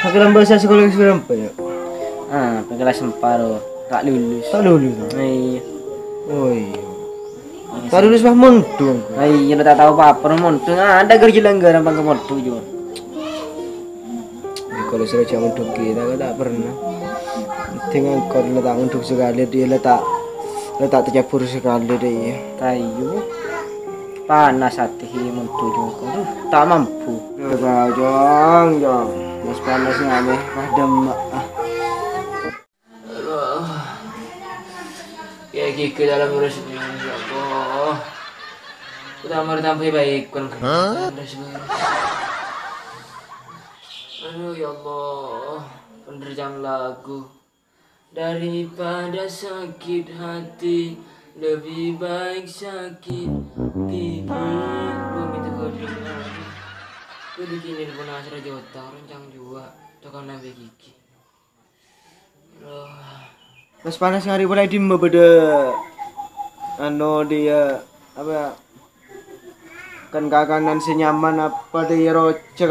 Sekarang bahasa sekolah sekarang apa ya? Kelas 4 loh. Tak lulus. Tak lulus. Iya. Oh iya. Tak lulus mah muntung. Iya, udah tak tahu apa-apa montung. Ada kerja langgaran bang montung juga. Kalau sudah jam untuk kita tak pernah. Tinggal kau letak untuk sekali dia letak tercampur sekali dia. Kayu. Panas hati montung juga. Tak mampu. Jong. Mas panasnya aneh. Padam. Ya gigi dalam urusnya ya Allah. Kita mau tambah baik kan. Aduh ya Allah, penerjang lagu daripada sakit hati lebih baik sakit gigi. Gua minta kau dengar. Gua bikinin pun asra jota rencang juga. Tekan nabi gigi. Mas panas hari mulai di beda dia apa kan kakanan senyaman apa dia rocek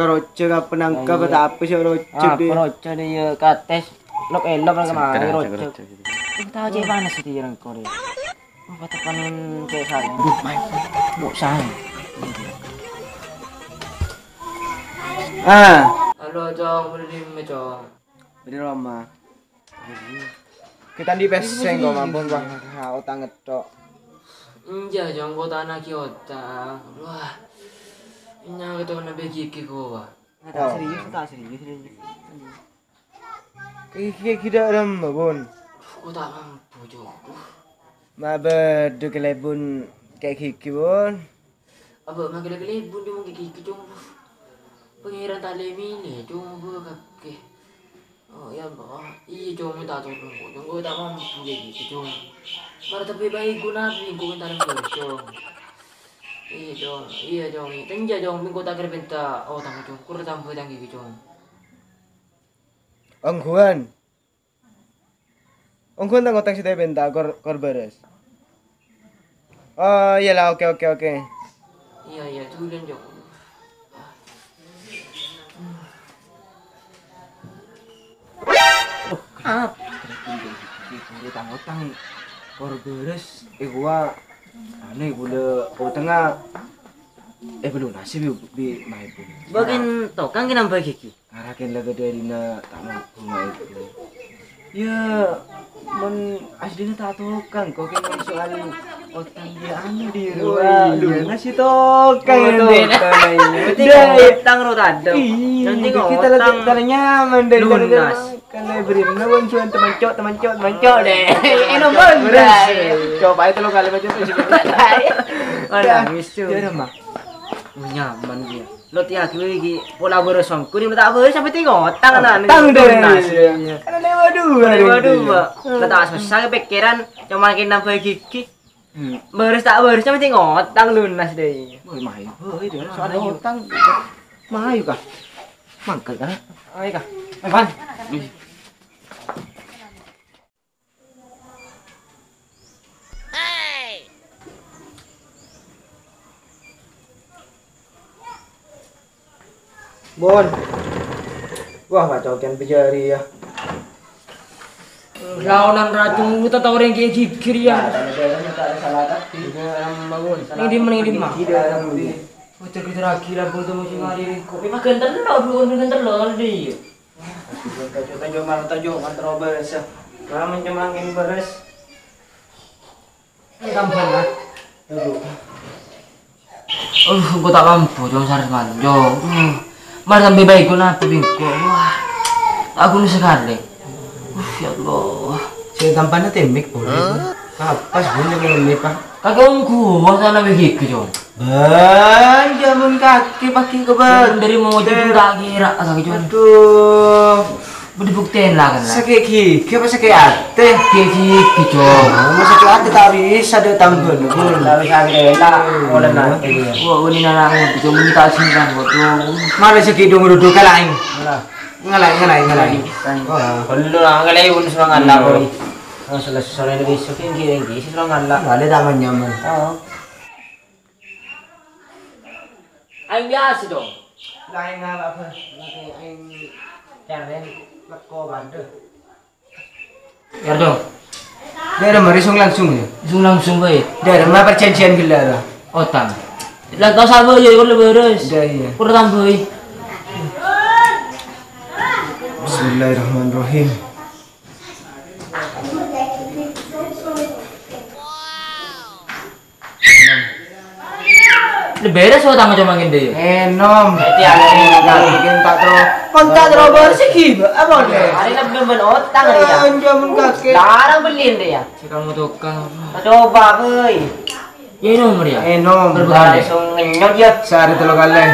apa nangka apa sih rocek dia rocek dia kates lok elok kan kemarin rocek tahu aja panas sih dia rengko dia apa tekanan kayak saya bu saya halo Jong boleh di Jong di rumah kita di peseng kok mampun bang otak ngetok iya Jong kau tanah kiota wah ini kita kena begiki kau tak serius kayak kita ram bun kau tak mampu Jong ma bedu kelebun kayak kiki bun apa makin kelebun dia mau kiki Jong pengiran tak lemini Jong kakek. Oh ya Allah, iya Jong minta tolong Jong, gue tak mampu kayak gitu Jong. Baru tapi baik gue nabi, gue minta tolong Jong. Iya Jong, tenja Jong, gue tak kira minta, oh tangguh Jong, gue tambah tangguh gitu Jong. Ongguan tak ngotang si benta kor beres. Oh iyalah oke. Iya tulen Jong. Utang kor beres gua aneh gula tengah belum nasi bi mai pun Bagian tokang kenapa kiki? ngarakin laga dari na tak mampu mai pun ya men aslinya tak tokang kok kan soal utang dia anu di rumah iya nasi tokang Dia utang rotado. Nanti kita lagi nyaman dari lunas. Kalau beri nawan cuan teman-cok deh. Enak banget. Coba itu lo kali macam tu sih. Nangis cuy. Dia mah. Nyaman dia. Lo tiap lagi pola bersongku ni tak apa sampai tengok tangan lunas. Karena lewat dua. Kita tak susah pikiran cuma kita nampak gigi. Beres sampai tengok tang lunas deh. Boy mai. Boy dia soal utang. Mai kah? Mangkel kah? Ai kah? Van. Bon. Wah, bacokan pejari ya. Lawanan racun kita tahu orang kayak gigir ya. Ini di mah. Ucap kita rakira pun tu mesti ngari kopi makan telur dulu makan telur dia. Tajuk antara beres. Kalau mencemangin beres. Tampan lah. Gua tak mampu jom saris manjo. Mar sampai baik gua nak bingko. Wah. Aku ni sekali. Ya Allah. Si tampannya temik boleh. Apa sebenarnya kalau lepas? Kagak ungku, sana begitu jom. Jamun kaki pakai kebar. Dari mau jadi tak kira asal jom. Aduh. Berdibuktiin lah kan lah. Sakit gigi apa sakit hati? Gigi jom. Masa sakit hati tak bisa ada tanggung. Tapi sakit lah. Oleh nanti. Wah ini nana jom minta simpan betul. Mana sakit dong duduk lain. Ngalai. Kalau ngalai pun serang Allah boy. Selesai sore ini besok ini serang Allah. Ada taman nyaman. Aing biasa dong. Lain apa? Caranya leko banget. Ya dong. Dia merisung langsung ya. Langsung bae. Dia ada perjanjian gila lah. Otang. Lah tau sabo ya kon leberes. Iya. Kurang tambahi. Bismillahirrahmanirrahim. Leberes otang cuma ngene. Enom. Jadi ada yang bikin tak terus. Kon tak terus bersih gimana? Apa deh? Hari nak bener otang hari ya. Jaman kaki. Larang beliin deh ya. Sekarang mau tukang. Coba boy. Ya nomor ya. Enom. Langsung ngenyot ya. Sehari 3 kali.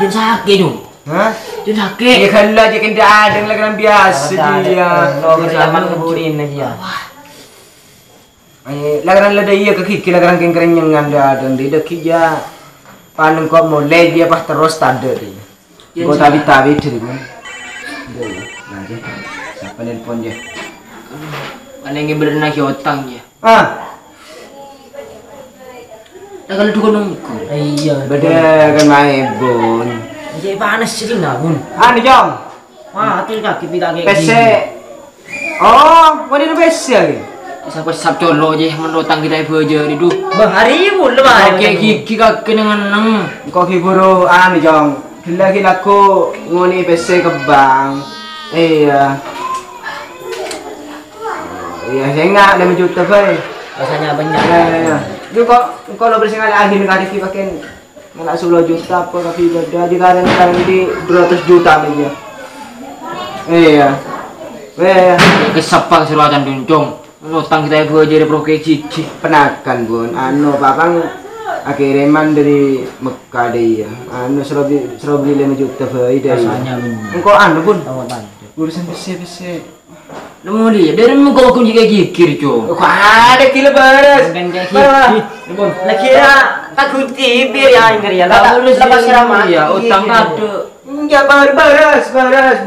Jin sakit dong. Hah? Jin sakit. Ya kalau aja kan ada yang lagi biasa dia. Nomor zaman keburin aja. Lagaran lada iya kaki lagaran kengkering yang anda dan tidak kija paneng kau mulai dia pas terus tanda dia. Kau tabi diri kan. Nanti siapa nelpon dia? Mana yang berenang ke otang ya? Nah kalau dukun nunggu. Iya. Beda kan main bun. Jadi panas sih lah bun. Anu jom. Wah hati kaki pita kayak PC. Oh, wanita PC lagi. Sampai sab colo aja menotang kita ibu aja di duh. Bahari pun lebar. Oke gigi kaki dengan neng. Kau kiburu anu jong. Lagi laku ngoni PC kebang. Iya. Iya, saya enggak ada juta bay. Rasanya banyak. Iya. Itu kok kalau bersih kali angin kali pakai nggak 10 juta apa tapi beda di sekarang di 200 juta aja. Iya. Weh, Kesepang selatan duncong. Menotang kita ibu aja di prokeji. penakan bun. Anu papang akiriman dari Mekah dia. Anu suruh beli 5 juta bay dari. Rasanya banyak. Engkau anu bun. Tawatan. Urusan PC. Nemu dia dari muka aku juga gigir Kok cow. ada kilo baras. Bukan kayak gigir. Lah kira takut tibir ya ingger ya. Lah Lepas siraman ya utang kado. Enggak baras,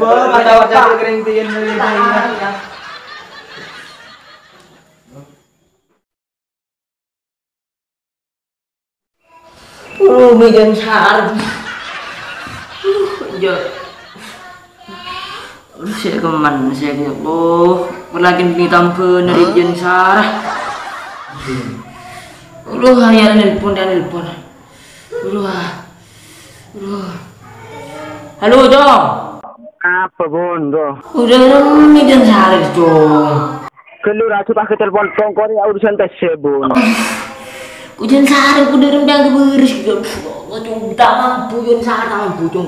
bo. Mata kering tian dari Medan sar. Ya. Saya keman saya gitu. Berlagi tampun dari jen sarah. Harian nelpon dan nelpon. Halo, Dong. apa bun do? Udah medan sarah, Dong. Kelur aku pakai telepon kongkor ya urusan PC bun. Ujian sarah aku udah rendang beres gitu. Gua tak mampu ujian sarah mampu cong.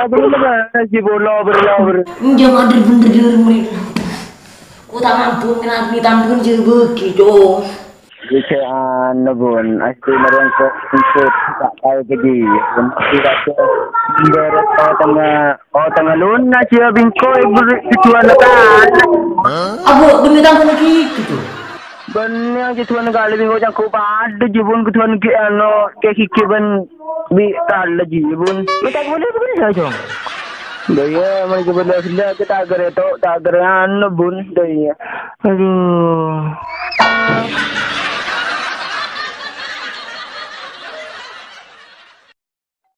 Belum ada sih bola ber. Jangan ada bener murid. Ku tak mampu kenapa tampun je begitu. Bisa anu bun, asli merengkok untuk tak tahu pergi. Tidak beres tengah luna cia bingkoi berituan kan. Abu demi tampun lagi gitu. Benar kituan kali bingkoi jangkau pada jibun kituan ke anu ke kiki ben bi kala jibun. Kita boleh saja. Daya mai kebelah kita agak itu tak anu bun daya. Aduh.